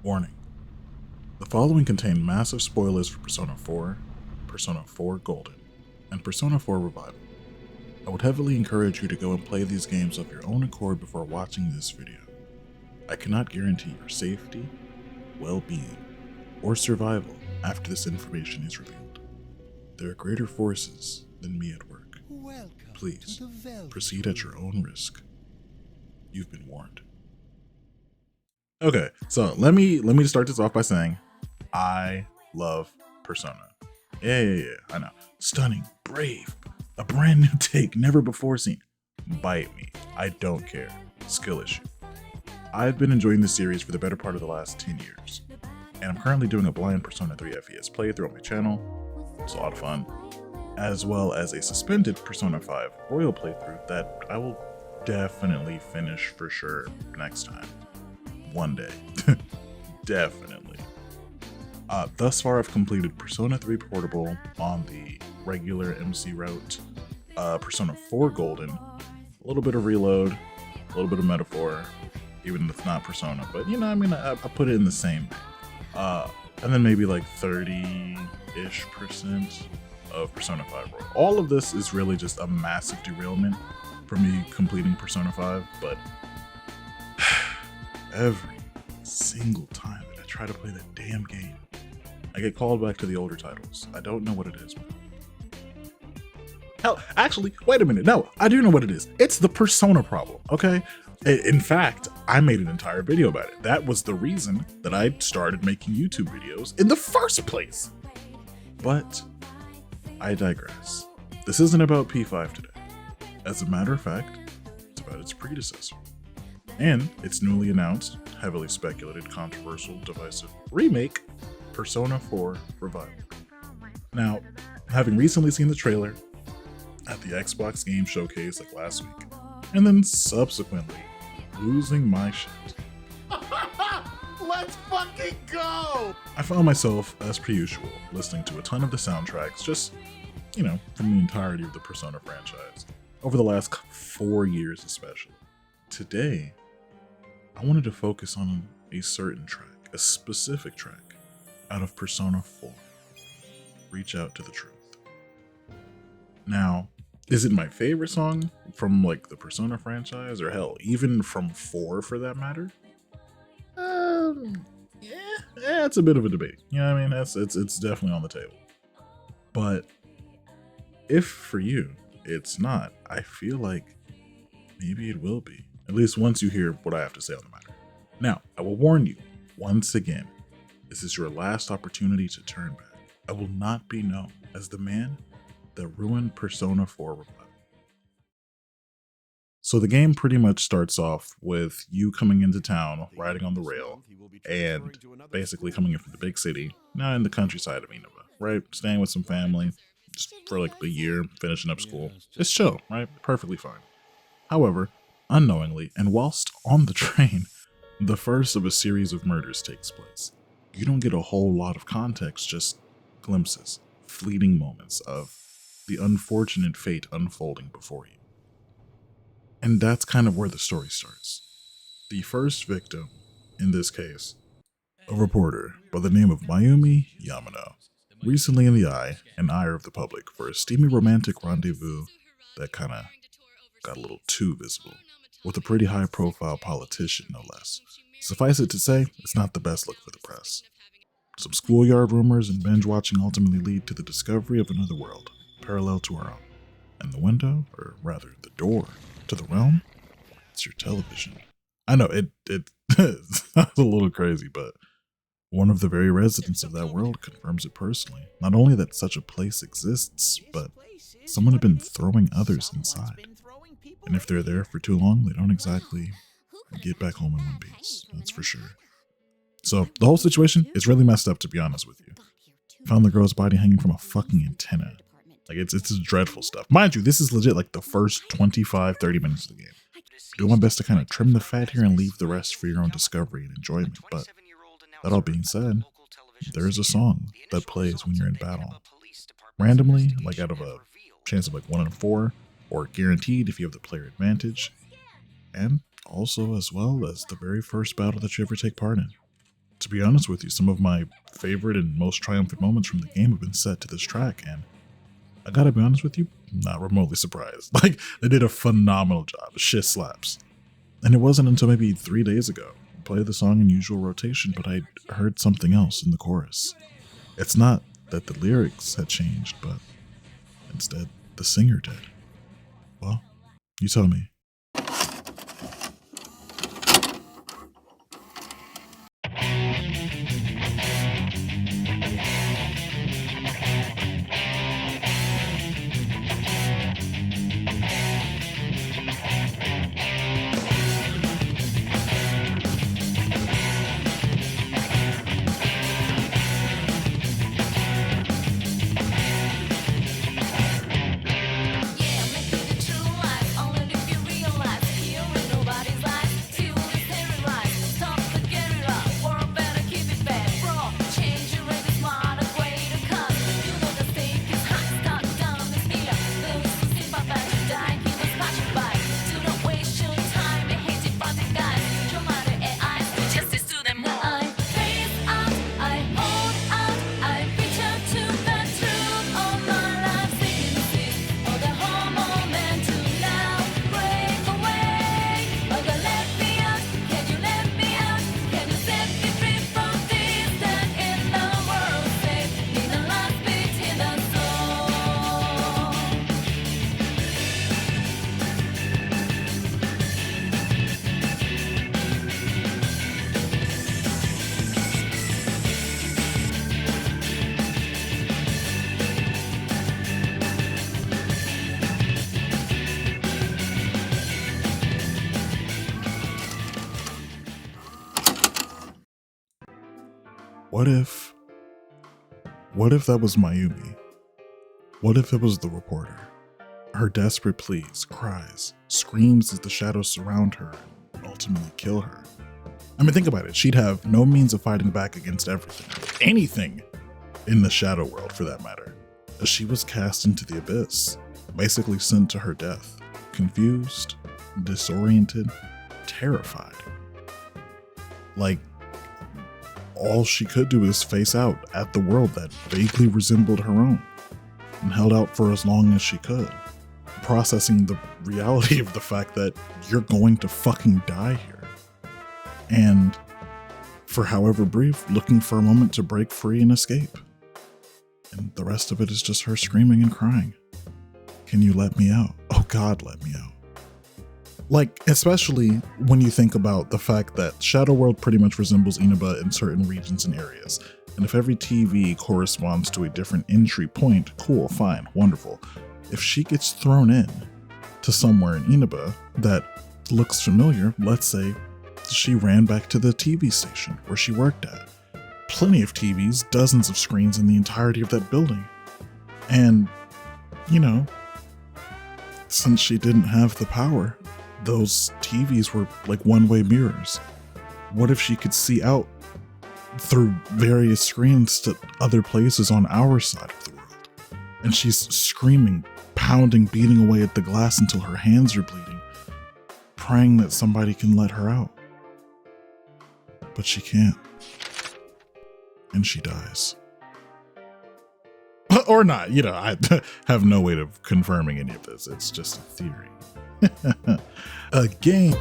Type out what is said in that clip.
Warning. The following contain massive spoilers for Persona 4, Persona 4 Golden, and Persona 4 Revival. I would heavily encourage you to go and play these games of your own accord before watching this video. I cannot guarantee your safety, well-being, or survival after this information is revealed. There are greater forces than me at work. Please, proceed at your own risk. You've been warned. Okay, so let me start this off by saying I love Persona. Yeah, I know. Stunning, brave, a brand new take, never before seen. Bite me. I don't care. Skill issue. I've been enjoying this series for the better part of the last 10 years, and I'm currently doing a blind Persona 3 FES playthrough on my channel. It's a lot of fun, as well as a suspended Persona 5 Royal playthrough that I will definitely finish for sure next time. One day. Definitely. Thus far, I've completed Persona 3 Portable on the regular MC route, Persona 4 Golden, a little bit of Reload, a little bit of Metaphor, even if it's not Persona, but you know, I mean, I put it in the same vein. And then maybe like 30-ish% of Persona 5 Royal. All of this is really just a massive derailment for me completing Persona 5, but every single time that I try to play that damn game, I get called back to the older titles. I don't know what it is, man. Hell, actually, wait a minute. No, I do know what it is. It's the Persona problem, okay? In fact, I made an entire video about it. That was the reason that I started making YouTube videos in the first place. But I digress. This isn't about P5 today. As a matter of fact, it's about its predecessor. And its newly announced, heavily speculated, controversial, divisive remake, Persona 4 Revival. Now, having recently seen the trailer at the Xbox Game Showcase like last week, and then subsequently losing my shit. Let's fucking go! I found myself, as per usual, listening to a ton of the soundtracks, just, you know, from the entirety of the Persona franchise, over the last 4 years especially. Today, I wanted to focus on a certain track, a specific track, out of Persona 4, Reach Out to the Truth. Now, is it my favorite song from like the Persona franchise, or hell, even from 4 for that matter? Yeah, it's a bit of a debate. You know what I mean? It's definitely on the table. But if for you, it's not, I feel like maybe it will be. At least once you hear what I have to say on the matter. Now, I will warn you, once again, this is your last opportunity to turn back. I will not be known as the man that ruined Persona 4 Revival. So the game pretty much starts off with you coming into town, riding on the rail, and basically coming in from the big city, now in the countryside of Nineveh, right? Staying with some family, just for like the year, finishing up school. It's chill, right? Perfectly fine. However, unknowingly, and whilst on the train, the first of a series of murders takes place. You don't get a whole lot of context, just glimpses, fleeting moments of the unfortunate fate unfolding before you. And that's kind of where the story starts. The first victim, in this case, a reporter by the name of Mayumi Yamano, recently in the eye and ire of the public for a steamy romantic rendezvous that kind of got a little too visible, with a pretty high-profile politician, no less. Suffice it to say, it's not the best look for the press. Some schoolyard rumors and binge-watching ultimately lead to the discovery of another world, parallel to our own. And the window, or rather the door, to the realm, it's your television. I know, it sounds a little crazy, but one of the very residents of that world confirms it personally. Not only that such a place exists, but someone had been throwing others inside. And if they're there for too long, they don't exactly get back home in one piece. That's for sure. So the whole situation is really messed up, to be honest with you. Found the girl's body hanging from a fucking antenna. Like, it's dreadful stuff. Mind you, this is legit like the first 25-30 minutes of the game. Do my best to kind of trim the fat here and leave the rest for your own discovery and enjoyment. But that all being said, there is a song that plays when you're in battle. Randomly, like out of a chance of like 1 in 4, or guaranteed if you have the player advantage, and also as well as the very first battle that you ever take part in. To To be honest with you, some of my favorite and most triumphant moments from the game have been set to this track, and I gotta be honest with you, not remotely surprised. Like, they did a phenomenal job. Shit slaps. And it wasn't until maybe 3 days ago I played the song in usual rotation, but I heard something else in the chorus. It's not that the lyrics had changed, but instead the singer did. Well, you tell me. What if that was Mayumi? What if it was the reporter? Her desperate pleas, cries, screams as the shadows surround her and ultimately kill her. I mean, think about it. She'd have no means of fighting back against anything in the shadow world for that matter. She was cast into the abyss, basically sent to her death, confused, disoriented, terrified. Like, all she could do is face out at the world that vaguely resembled her own, and held out for as long as she could, processing the reality of the fact that you're going to fucking die here. And for however brief, looking for a moment to break free and escape. And the rest of it is just her screaming and crying. Can you let me out? Oh God, let me out. Like, especially when you think about the fact that Shadow World pretty much resembles Inaba in certain regions and areas. And if every TV corresponds to a different entry point, cool, fine, wonderful. If she gets thrown in to somewhere in Inaba that looks familiar, let's say she ran back to the TV station where she worked at. Plenty of TVs, dozens of screens in the entirety of that building. And, you know, since she didn't have the power, those TVs were like one-way mirrors. What if she could see out through various screens to other places on our side of the world? And she's screaming, pounding, beating away at the glass until her hands are bleeding, praying that somebody can let her out. But she can't. And she dies. Or not, you know, I have no way of confirming any of this. It's just a theory. A game.